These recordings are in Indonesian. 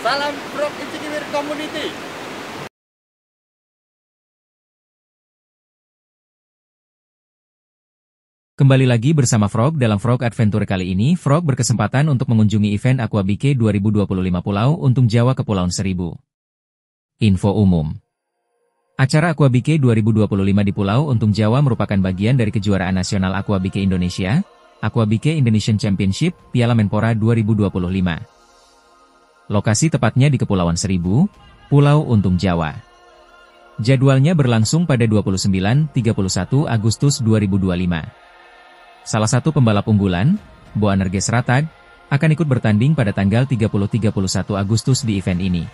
Salam Frog Icikiwir Community. Kembali lagi bersama Frog dalam Frog Adventure kali ini. Frog berkesempatan untuk mengunjungi event Aquabike 2025 Pulau Untung Jawa Kepulauan Seribu. Info umum. Acara Aquabike 2025 di Pulau Untung Jawa merupakan bagian dari kejuaraan nasional Aquabike Indonesia, Aquabike Indonesian Championship, Piala Menpora 2025. Lokasi tepatnya di Kepulauan Seribu, Pulau Untung Jawa. Jadwalnya berlangsung pada 29-31 Agustus 2025. Salah satu pembalap unggulan, Boanerges Ratag, akan ikut bertanding pada tanggal 30-31 Agustus di event ini.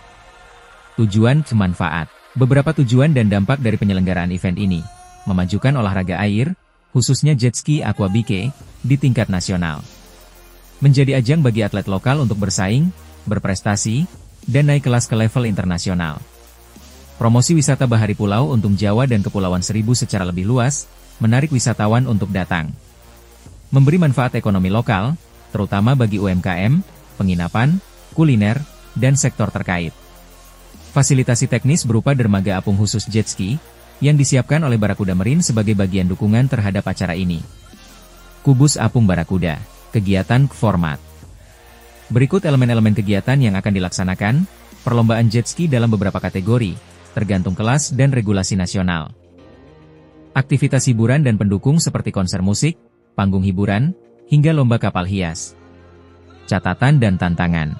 Tujuan manfaat. Beberapa tujuan dan dampak dari penyelenggaraan event ini, memajukan olahraga air, khususnya jet ski Aquabike, di tingkat nasional. Menjadi ajang bagi atlet lokal untuk bersaing, berprestasi, dan naik kelas ke level internasional. Promosi wisata bahari Pulau Untung Jawa dan Kepulauan Seribu secara lebih luas, menarik wisatawan untuk datang. Memberi manfaat ekonomi lokal, terutama bagi UMKM, penginapan, kuliner, dan sektor terkait. Fasilitasi teknis berupa dermaga apung khusus jet ski, yang disiapkan oleh Barakuda Marine sebagai bagian dukungan terhadap acara ini. Kubus apung Barakuda, kegiatan format. Berikut elemen-elemen kegiatan yang akan dilaksanakan, perlombaan jet ski dalam beberapa kategori, tergantung kelas dan regulasi nasional. Aktivitas hiburan dan pendukung seperti konser musik, panggung hiburan, hingga lomba kapal hias. Catatan dan tantangan.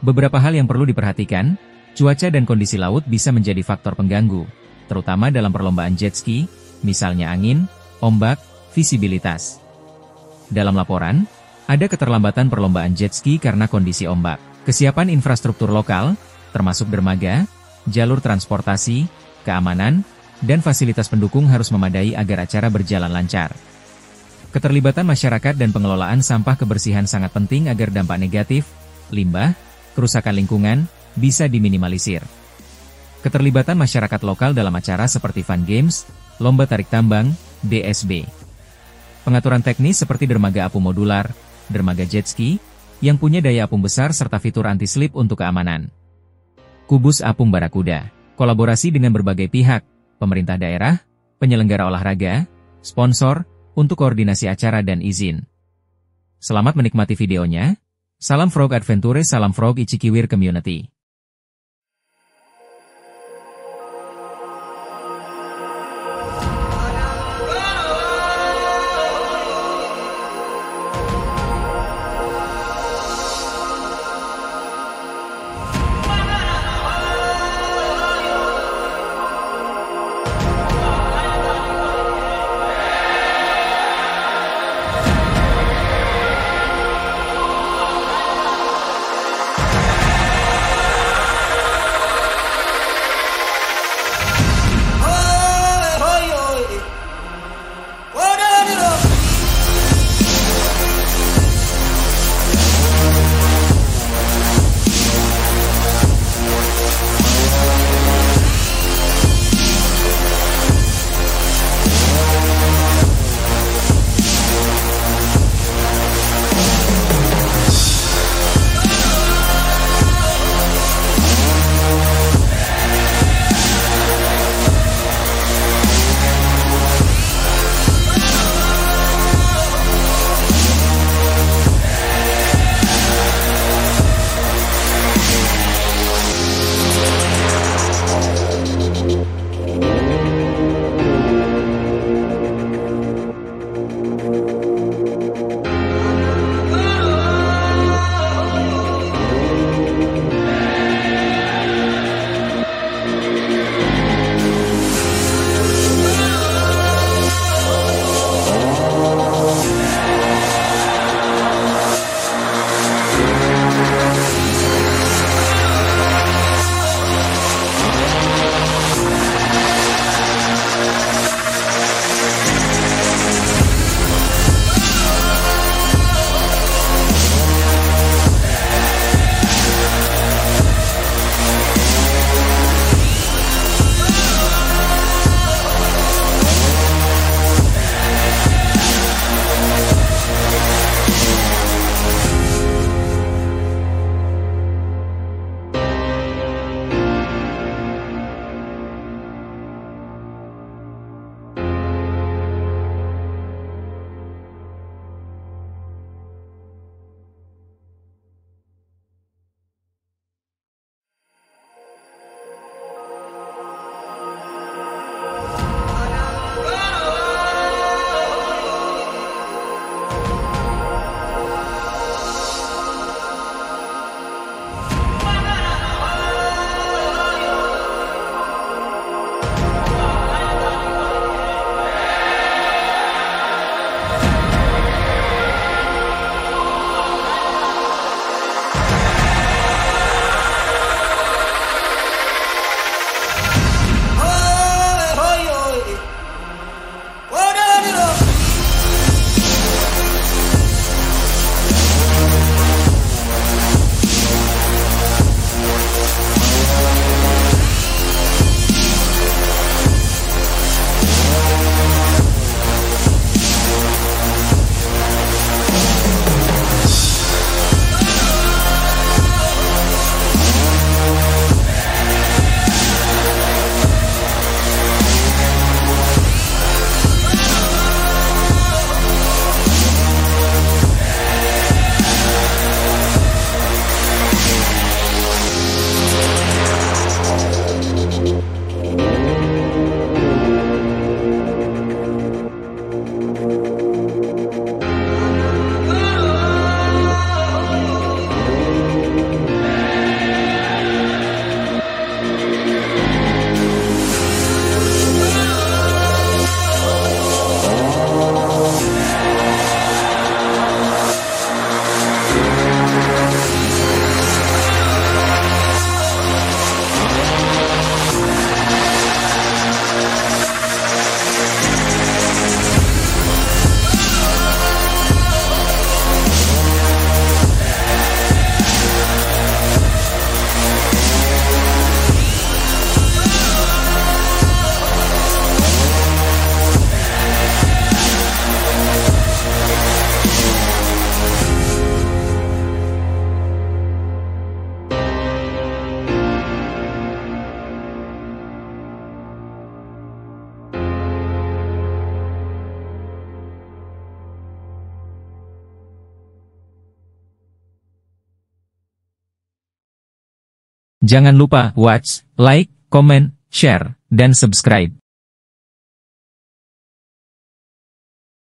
Beberapa hal yang perlu diperhatikan, cuaca dan kondisi laut bisa menjadi faktor pengganggu, terutama dalam perlombaan jet ski, misalnya angin, ombak, visibilitas. Dalam laporan, ada keterlambatan perlombaan jet ski karena kondisi ombak. Kesiapan infrastruktur lokal, termasuk dermaga, jalur transportasi, keamanan, dan fasilitas pendukung harus memadai agar acara berjalan lancar. Keterlibatan masyarakat dan pengelolaan sampah kebersihan sangat penting agar dampak negatif, limbah, kerusakan lingkungan, bisa diminimalisir. Keterlibatan masyarakat lokal dalam acara seperti fun games, lomba tarik tambang, DSB. Pengaturan teknis seperti dermaga apung modular, dermaga jet ski, yang punya daya apung besar serta fitur anti-slip untuk keamanan. Kubus apung Barakuda, kolaborasi dengan berbagai pihak, pemerintah daerah, penyelenggara olahraga, sponsor, untuk koordinasi acara dan izin. Selamat menikmati videonya. Salam Frog Adventure, salam Frog Icikiwir Community. Jangan lupa watch, like, comment, share, dan subscribe.